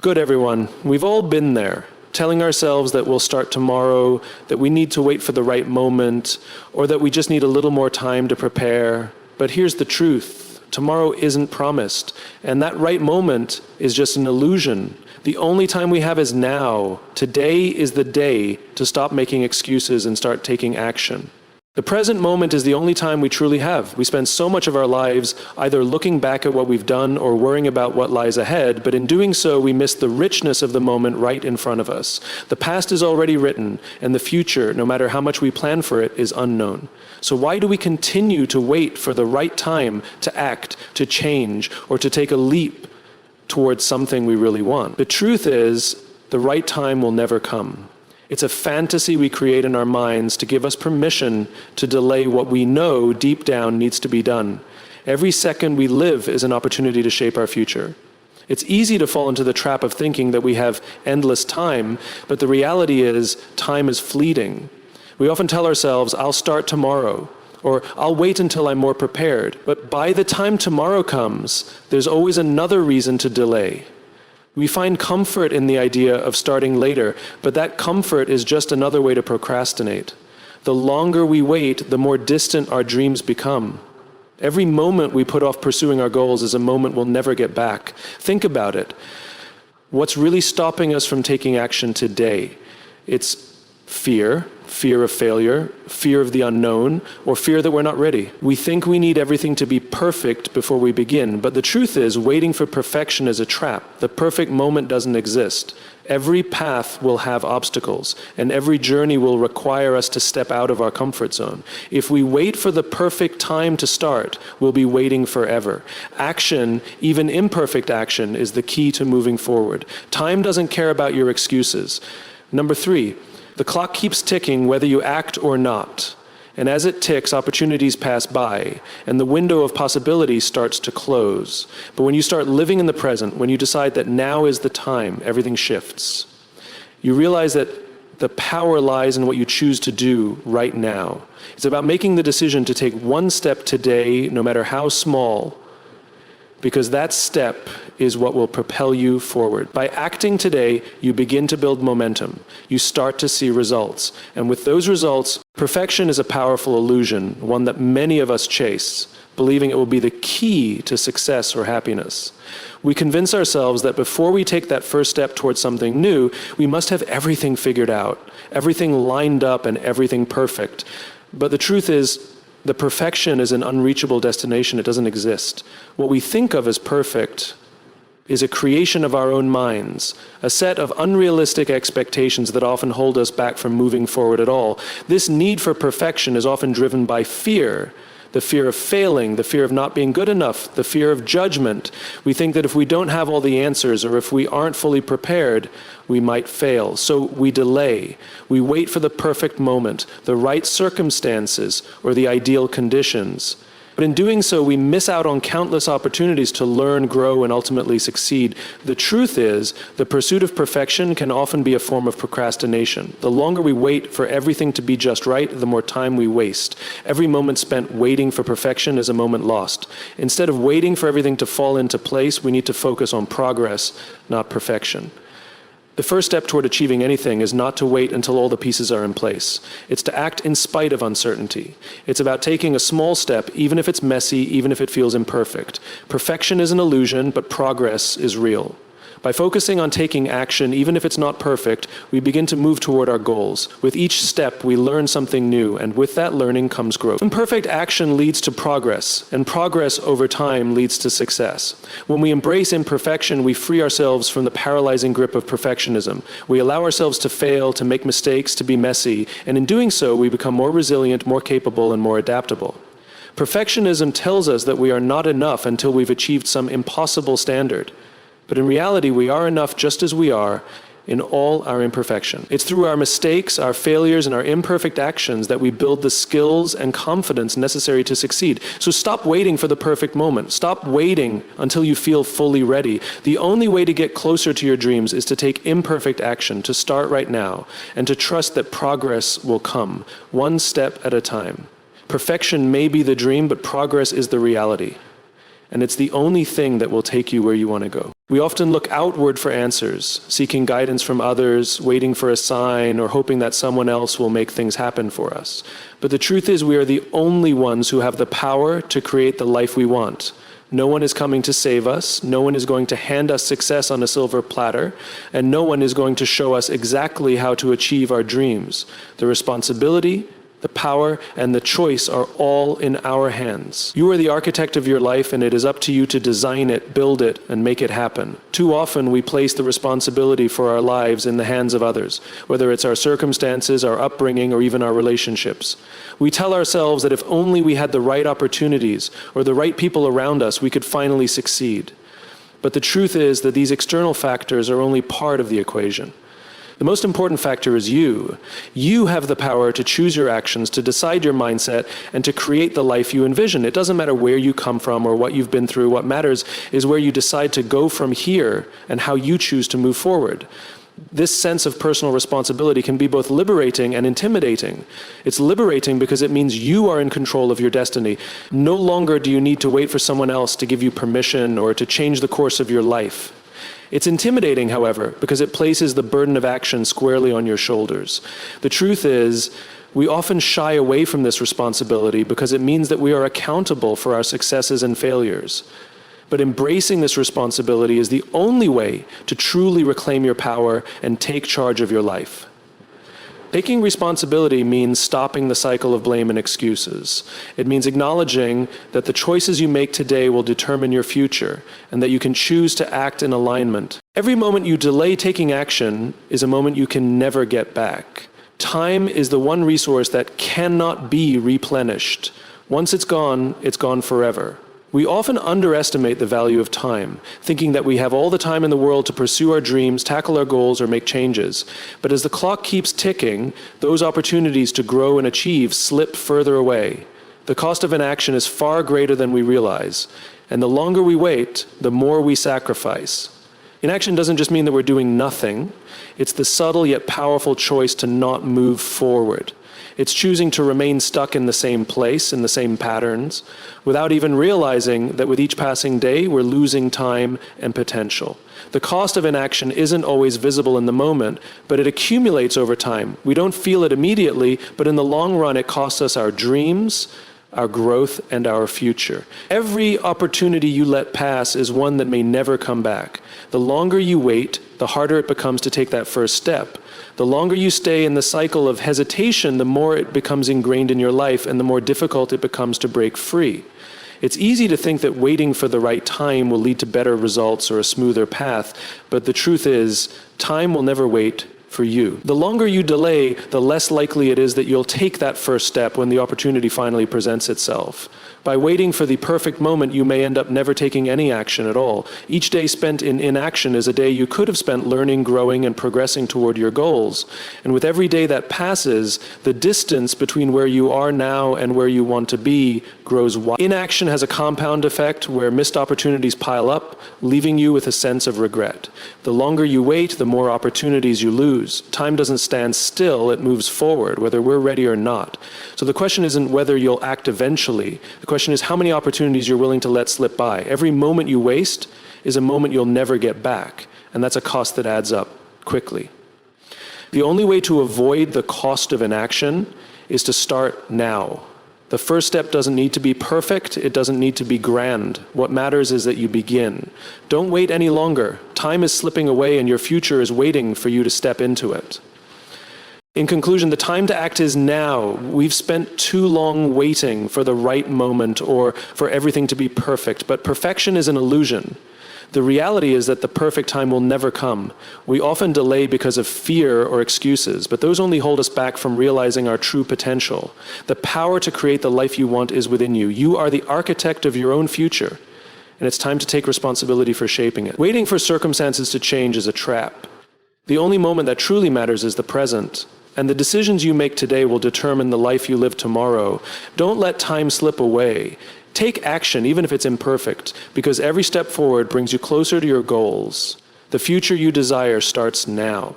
Good, everyone. We've all been there, telling ourselves that we'll start tomorrow, that we need to wait for the right moment, or that we just need a little more time to prepare. But here's the truth. Tomorrow isn't promised, and that right moment is just an illusion. The only time we have is now. Today is the day to stop making excuses and start taking action. The present moment is the only time we truly have. We spend so much of our lives either looking back at what we've done or worrying about what lies ahead, but in doing so, we miss the richness of the moment right in front of us. The past is already written, and the future, no matter how much we plan for it, is unknown. So why do we continue to wait for the right time to act, to change, or to take a leap towards something we really want? The truth is, the right time will never come. It's a fantasy we create in our minds to give us permission to delay what we know deep down needs to be done. Every second we live is an opportunity to shape our future. It's easy to fall into the trap of thinking that we have endless time, but the reality is time is fleeting. We often tell ourselves, I'll start tomorrow, or I'll wait until I'm more prepared. But by the time tomorrow comes, there's always another reason to delay. We find comfort in the idea of starting later, but that comfort is just another way to procrastinate. The longer we wait, the more distant our dreams become. Every moment we put off pursuing our goals is a moment we'll never get back. Think about it. What's really stopping us from taking action today? It's fear of failure, fear of the unknown, or fear that we're not ready. We think we need everything to be perfect before we begin, but the truth is, waiting for perfection is a trap. The perfect moment doesn't exist. Every path will have obstacles, and every journey will require us to step out of our comfort zone. If we wait for the perfect time to start, we'll be waiting forever. Action, even imperfect action, is the key to moving forward. Time doesn't care about your excuses. Number 3, the clock keeps ticking whether you act or not. And as it ticks, opportunities pass by, and the window of possibility starts to close. But when you start living in the present, when you decide that now is the time, everything shifts. You realize that the power lies in what you choose to do right now. It's about making the decision to take one step today, no matter how small, because that step is what will propel you forward. By acting today, you begin to build momentum. You start to see results. And with those results, perfection is a powerful illusion, one that many of us chase, believing it will be the key to success or happiness. We convince ourselves that before we take that first step towards something new, we must have everything figured out, everything lined up and everything perfect. But the truth is, the perfection is an unreachable destination. It doesn't exist. What we think of as perfect is a creation of our own minds, a set of unrealistic expectations that often hold us back from moving forward at all. This need for perfection is often driven by fear. The fear of failing, the fear of not being good enough, the fear of judgment. We think that if we don't have all the answers or if we aren't fully prepared, we might fail. So we delay. We wait for the perfect moment, the right circumstances, or the ideal conditions. But in doing so, we miss out on countless opportunities to learn, grow, and ultimately succeed. The truth is, the pursuit of perfection can often be a form of procrastination. The longer we wait for everything to be just right, the more time we waste. Every moment spent waiting for perfection is a moment lost. Instead of waiting for everything to fall into place, we need to focus on progress, not perfection. The first step toward achieving anything is not to wait until all the pieces are in place. It's to act in spite of uncertainty. It's about taking a small step, even if it's messy, even if it feels imperfect. Perfection is an illusion, but progress is real. By focusing on taking action, even if it's not perfect, we begin to move toward our goals. With each step, we learn something new, and with that learning comes growth. Imperfect action leads to progress, and progress over time leads to success. When we embrace imperfection, we free ourselves from the paralyzing grip of perfectionism. We allow ourselves to fail, to make mistakes, to be messy, and in doing so, we become more resilient, more capable, and more adaptable. Perfectionism tells us that we are not enough until we've achieved some impossible standard. But in reality, we are enough just as we are in all our imperfection. It's through our mistakes, our failures, and our imperfect actions that we build the skills and confidence necessary to succeed. So stop waiting for the perfect moment. Stop waiting until you feel fully ready. The only way to get closer to your dreams is to take imperfect action, to start right now, and to trust that progress will come, one step at a time. Perfection may be the dream, but progress is the reality. And it's the only thing that will take you where you want to go. We often look outward for answers, seeking guidance from others, waiting for a sign, or hoping that someone else will make things happen for us. But the truth is, we are the only ones who have the power to create the life we want. No one is coming to save us, no one is going to hand us success on a silver platter, and no one is going to show us exactly how to achieve our dreams. The responsibility, the power, and the choice are all in our hands. You are the architect of your life, and it is up to you to design it, build it, and make it happen. Too often we place the responsibility for our lives in the hands of others, whether it's our circumstances, our upbringing, or even our relationships. We tell ourselves that if only we had the right opportunities or the right people around us, we could finally succeed. But the truth is that these external factors are only part of the equation. The most important factor is you. You have the power to choose your actions, to decide your mindset, and to create the life you envision. It doesn't matter where you come from or what you've been through. What matters is where you decide to go from here and how you choose to move forward. This sense of personal responsibility can be both liberating and intimidating. It's liberating because it means you are in control of your destiny. No longer do you need to wait for someone else to give you permission or to change the course of your life. It's intimidating, however, because it places the burden of action squarely on your shoulders. The truth is, we often shy away from this responsibility because it means that we are accountable for our successes and failures. But embracing this responsibility is the only way to truly reclaim your power and take charge of your life. Taking responsibility means stopping the cycle of blame and excuses. It means acknowledging that the choices you make today will determine your future, and that you can choose to act in alignment. Every moment you delay taking action is a moment you can never get back. Time is the one resource that cannot be replenished. Once it's gone forever. We often underestimate the value of time, thinking that we have all the time in the world to pursue our dreams, tackle our goals, or make changes. But as the clock keeps ticking, those opportunities to grow and achieve slip further away. The cost of inaction is far greater than we realize, and the longer we wait, the more we sacrifice. Inaction doesn't just mean that we're doing nothing. It's the subtle yet powerful choice to not move forward. It's choosing to remain stuck in the same place, in the same patterns, without even realizing that with each passing day, we're losing time and potential. The cost of inaction isn't always visible in the moment, but it accumulates over time. We don't feel it immediately, but in the long run, it costs us our dreams, our growth, and our future. Every opportunity you let pass is one that may never come back. The longer you wait, the harder it becomes to take that first step. The longer you stay in the cycle of hesitation, the more it becomes ingrained in your life and the more difficult it becomes to break free. It's easy to think that waiting for the right time will lead to better results or a smoother path, but the truth is, time will never wait for you. The longer you delay, the less likely it is that you'll take that first step when the opportunity finally presents itself. By waiting for the perfect moment, you may end up never taking any action at all. Each day spent in inaction is a day you could have spent learning, growing, and progressing toward your goals. And with every day that passes, the distance between where you are now and where you want to be grows wide. Inaction has a compound effect where missed opportunities pile up, leaving you with a sense of regret. The longer you wait, the more opportunities you lose. Time doesn't stand still, it moves forward, whether we're ready or not. So the question isn't whether you'll act eventually. The question is how many opportunities you're willing to let slip by. Every moment you waste is a moment you'll never get back, and that's a cost that adds up quickly. The only way to avoid the cost of inaction is to start now. The first step doesn't need to be perfect, it doesn't need to be grand. What matters is that you begin. Don't wait any longer. Time is slipping away and your future is waiting for you to step into it. In conclusion, the time to act is now. We've spent too long waiting for the right moment or for everything to be perfect, but perfection is an illusion. The reality is that the perfect time will never come. We often delay because of fear or excuses, but those only hold us back from realizing our true potential. The power to create the life you want is within you. You are the architect of your own future, and it's time to take responsibility for shaping it. Waiting for circumstances to change is a trap. The only moment that truly matters is the present. And the decisions you make today will determine the life you live tomorrow. Don't let time slip away. Take action, even if it's imperfect, because every step forward brings you closer to your goals. The future you desire starts now.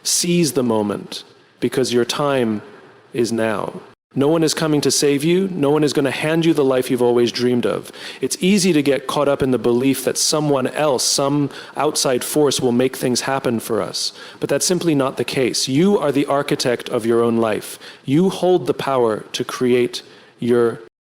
Seize the moment, because your time is now. No one is coming to save you. No one is going to hand you the life you've always dreamed of. It's easy to get caught up in the belief that someone else, some outside force, will make things happen for us. But that's simply not the case. You are the architect of your own life. You hold the power to create your